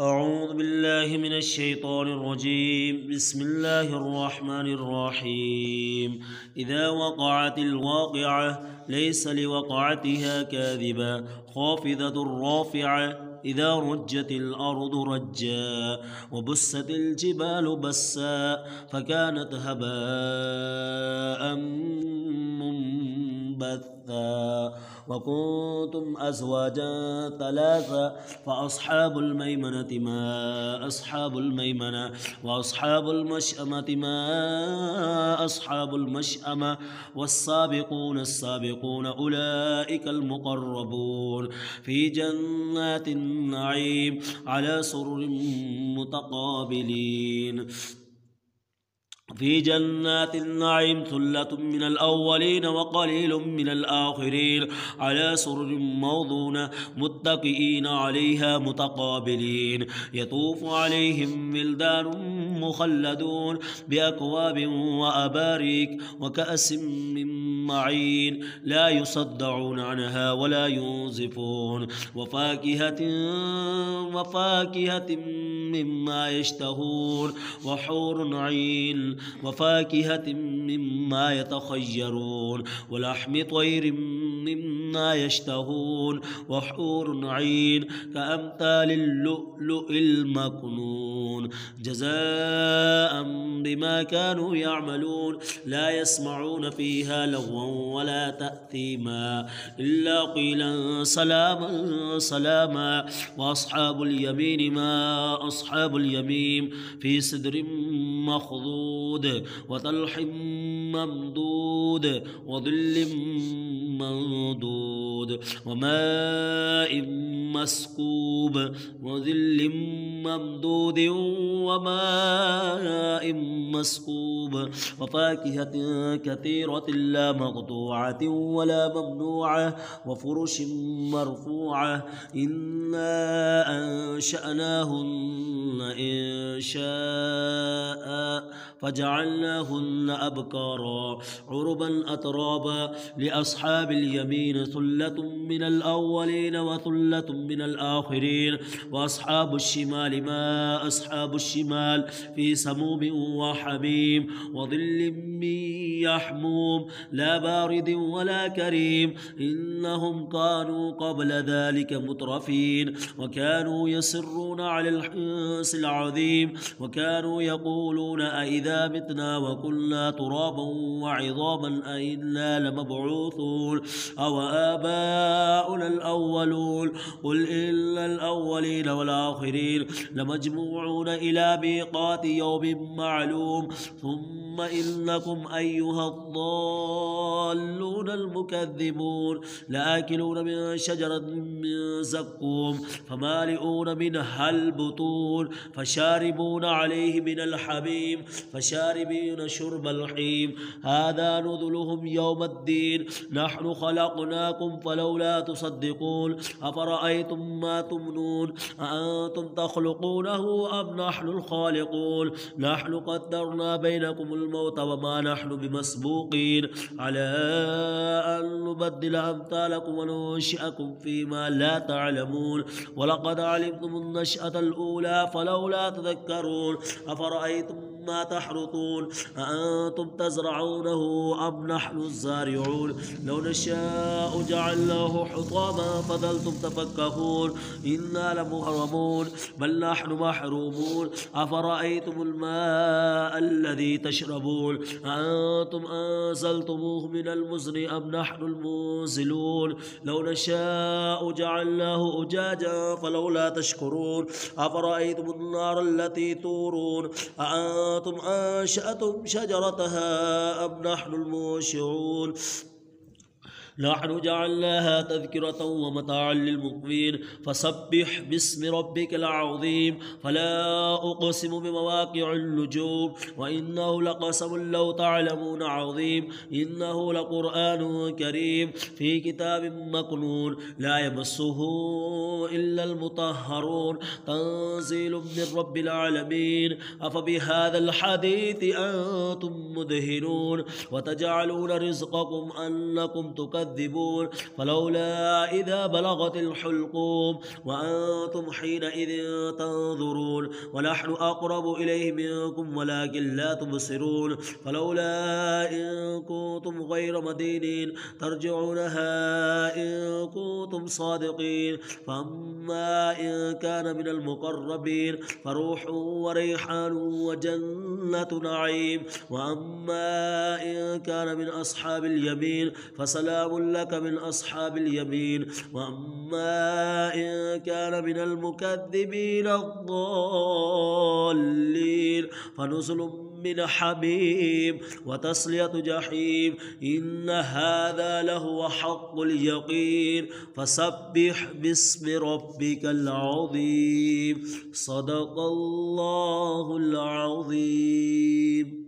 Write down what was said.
أعوذ بالله من الشيطان الرجيم. بسم الله الرحمن الرحيم. إذا وقعت الواقعة ليس لوقعتها كاذبة خافضة رافعة إذا رجت الأرض رجا وبست الجبال بسا فكانت هباء منبثا وكنتم أزواجا ثلاثا فأصحاب الميمنة ما أصحاب الميمنة وأصحاب المشأمة ما أصحاب المشأمة والسابقون السابقون أولئك المقربون في جنات النعيم على سرر متقابلين في جنات النعيم ثلة من الأولين وقليل من الآخرين على سرر موضونة متكئين عليها متقابلين يطوف عليهم ولدان مخلدون بأكواب وأباريك وكأس من معين لا يصدعون عنها ولا ينزفون وفاكهة مما يشتهون وحور عين وفاكهة مما يتخيرون ولحم طير مما يشتهون وحور عين كأمثال اللؤلؤ المكنون جزاء بما كانوا يعملون لا يسمعون فيها لغوا ولا تأثيما إلا قيلا سلاما سلاما وأصحاب اليمين ما أصحاب اليمين في سدر مخضود وطلح ممدود وظل منضود وماء مسكوب وظل ممدود وماء مسكوب وفاكهة كثيرة لا مقطوعة ولا ممنوعة وفرش مرفوعة إنا أنشأناهن إن شاء فجعلناهن أبكارا عربا أترابا لأصحاب اليمين ثلة من الأولين وثلة من الآخرين وأصحاب الشمال ما أصحاب الشمال في سموم وحميم وظل من يحموم لا بارد ولا كريم إنهم كانوا قبل ذلك مترفين وكانوا يصرون على الحنس العظيم وكانوا يقولون أئذا متنا وكنا ترابا وعظاما أئنا لمبعوثون أو آباؤنا الأولون قل إن الأولين والآخرين لمجموعون إلى ميقات يوم معلوم ثم إنكم أيها الضالون المكذبون لآكلون من شجرة من زقوم فمالئون منها البطون فشاربون عليه من الحميم فشاربين شرب الحيم هذا نذلهم يوم الدين نحن خلقناكم فلولا تصدقون أفرأيتم ما تمنون أأنتم تخلقونه أم نحن الخالقون نحن قدرنا بينكم الموت وما نحن بمسبوقين على أن نبدل أمثالكم وننشئكم فيما لا تعلمون ولقد علمتم النشأة الأولى فلولا تذكرون أفرأيتم ما تحرثون أأنتم تزرعونه أم نحن الزارعون لو نشاء جعلناه حطاما فظلتم تفكهون إنا لمغرمون بل نحن محرومون أفرأيتم الماء الذي تشربون أأنتم أنزلتموه من المزن أم نحن المنزلون لو نشاء جعلناه أجاجا فلولا تشكرون أفرأيتم النار التي تورون أأنتم أنشأتم شجرتها أم نحن المنشئون نحن جعلناها تذكرة ومتاعا للمقوين فسبح باسم ربك العظيم فلا أقسم بمواقع النجوم وإنه لقسم لو تعلمون عظيم إنه لقرآن كريم في كتاب مكنون لا يمسه إلا إلا المطهرون تنزيل من رب العالمين أفبهذا الحديث أنتم مدهنون وتجعلون رزقكم أنكم تكذبون فلولا إذا بلغت الحلقوم وأنتم حينئذ تنظرون ونحن أقرب إليه منكم ولكن لا تبصرون فلولا إن كنتم غير مدينين ترجعونها إن كنتم صادقين فأما إن كان من المقربين فروح وريحان وجنة نعيم وأما إن كان من أصحاب اليمين فسلام لك من أصحاب اليمين وأما إن كان من المكذبين الضالين فنزل من حميم وتصلية جحيم إن هذا لهو حق اليقين فسبح باسم ربك العظيم صدق الله العظيم.